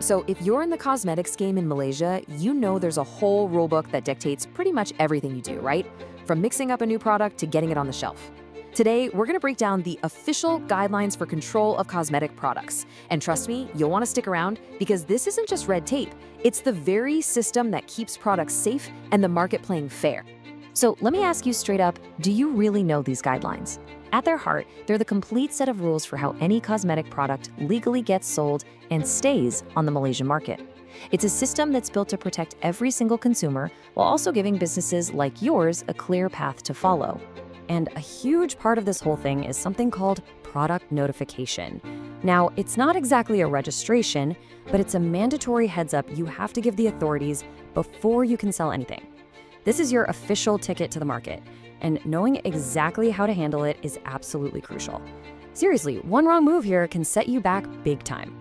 So if you're in the cosmetics game in Malaysia, you know there's a whole rulebook that dictates pretty much everything you do, right? From mixing up a new product to getting it on the shelf. Today, we're going to break down the official guidelines for control of cosmetic products. And trust me, you'll want to stick around because this isn't just red tape. It's the very system that keeps products safe and the market playing fair. So let me ask you straight up, do you really know these guidelines? At their heart, they're the complete set of rules for how any cosmetic product legally gets sold and stays on the Malaysian market. It's a system that's built to protect every single consumer while also giving businesses like yours a clear path to follow. And a huge part of this whole thing is something called product notification. Now, it's not exactly a registration, but it's a mandatory heads up you have to give the authorities before you can sell anything. This is your official ticket to the market, and knowing exactly how to handle it is absolutely crucial. Seriously, one wrong move here can set you back big time.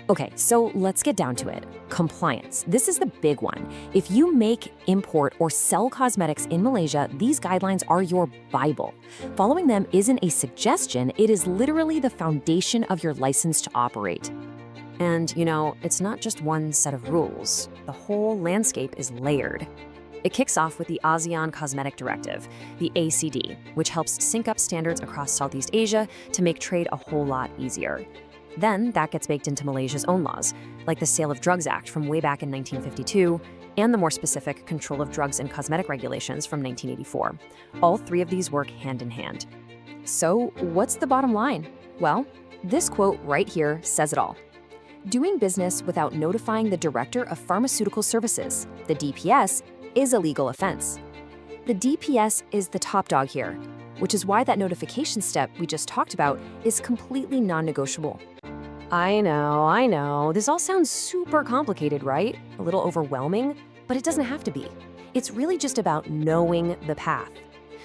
Okay, so let's get down to it. Compliance. This is the big one. If you make, import, or sell cosmetics in Malaysia, these guidelines are your Bible. Following them isn't a suggestion, it is literally the foundation of your license to operate. And, it's not just one set of rules. The whole landscape is layered. It kicks off with the ASEAN Cosmetic Directive, the ACD, which helps sync up standards across Southeast Asia to make trade a whole lot easier. Then that gets baked into Malaysia's own laws, like the Sale of Drugs Act from way back in 1952, and the more specific Control of Drugs and Cosmetic Regulations from 1984. All three of these work hand in hand. So what's the bottom line? Well, this quote right here says it all. Doing business without notifying the Director of Pharmaceutical Services, the DPS, is a legal offense. The DPS is the top dog here, which is why that notification step we just talked about is completely non-negotiable. I know. This all sounds super complicated, right? A little overwhelming, but it doesn't have to be. It's really just about knowing the path.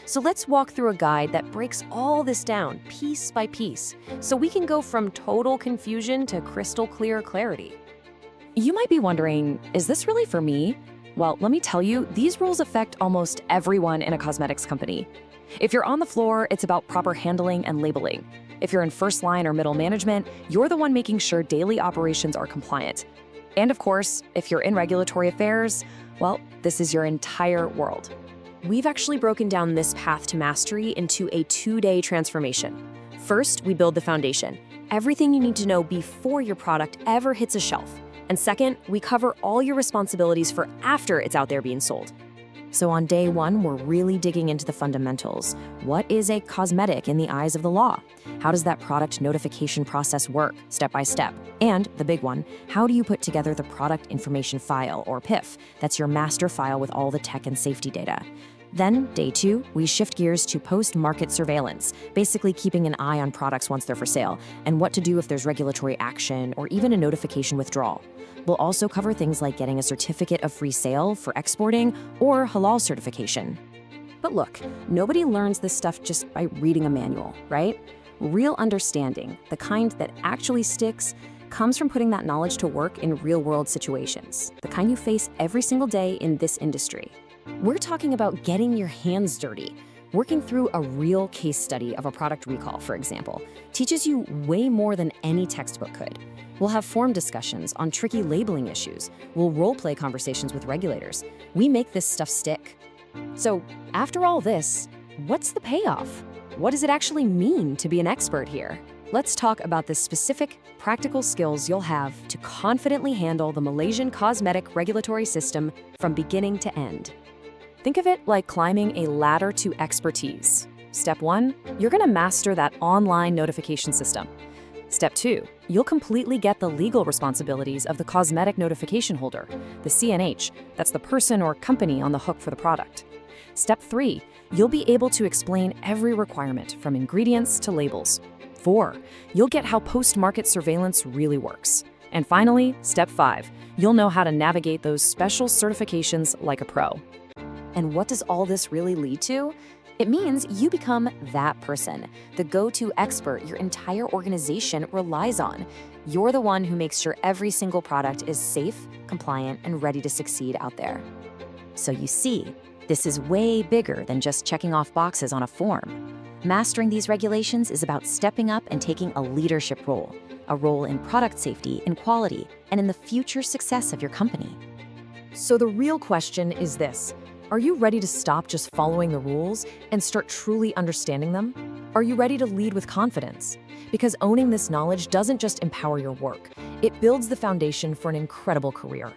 So let's walk through a guide that breaks all this down piece by piece, so we can go from total confusion to crystal clear clarity. You might be wondering, is this really for me? Well, let me tell you, these rules affect almost everyone in a cosmetics company. If you're on the floor, it's about proper handling and labeling. If you're in first line or middle management, you're the one making sure daily operations are compliant. And of course, if you're in regulatory affairs, well, this is your entire world. We've actually broken down this path to mastery into a 2-day transformation. First, we build the foundation, everything you need to know before your product ever hits a shelf. And second, we cover all your responsibilities for after it's out there being sold. So on day 1, we're really digging into the fundamentals. What is a cosmetic in the eyes of the law? How does that product notification process work, step by step? And the big one, how do you put together the product information file, or PIF? That's your master file with all the tech and safety data. Then, day 2, we shift gears to post-market surveillance, basically keeping an eye on products once they're for sale, and what to do if there's regulatory action or even a notification withdrawal. We'll also cover things like getting a certificate of free sale for exporting or halal certification. But look, nobody learns this stuff just by reading a manual, right? Real understanding, the kind that actually sticks, comes from putting that knowledge to work in real-world situations, the kind you face every single day in this industry. We're talking about getting your hands dirty. Working through a real case study of a product recall, for example, teaches you way more than any textbook could. We'll have forum discussions on tricky labeling issues. We'll role-play conversations with regulators. We make this stuff stick. So, after all this, what's the payoff? What does it actually mean to be an expert here? Let's talk about the specific, practical skills you'll have to confidently handle the Malaysian cosmetic regulatory system from beginning to end. Think of it like climbing a ladder to expertise. Step 1, you're going to master that online notification system. Step 2, you'll completely get the legal responsibilities of the cosmetic notification holder, the CNH, that's the person or company on the hook for the product. Step 3, you'll be able to explain every requirement from ingredients to labels. 4, you'll get how post-market surveillance really works. And finally, step 5, you'll know how to navigate those special certifications like a pro. And what does all this really lead to? It means you become that person, the go-to expert your entire organization relies on. You're the one who makes sure every single product is safe, compliant, and ready to succeed out there. So you see, this is way bigger than just checking off boxes on a form. Mastering these regulations is about stepping up and taking a leadership role, a role in product safety and quality, and in the future success of your company. So the real question is this: are you ready to stop just following the rules and start truly understanding them? Are you ready to lead with confidence? Because owning this knowledge doesn't just empower your work, it builds the foundation for an incredible career.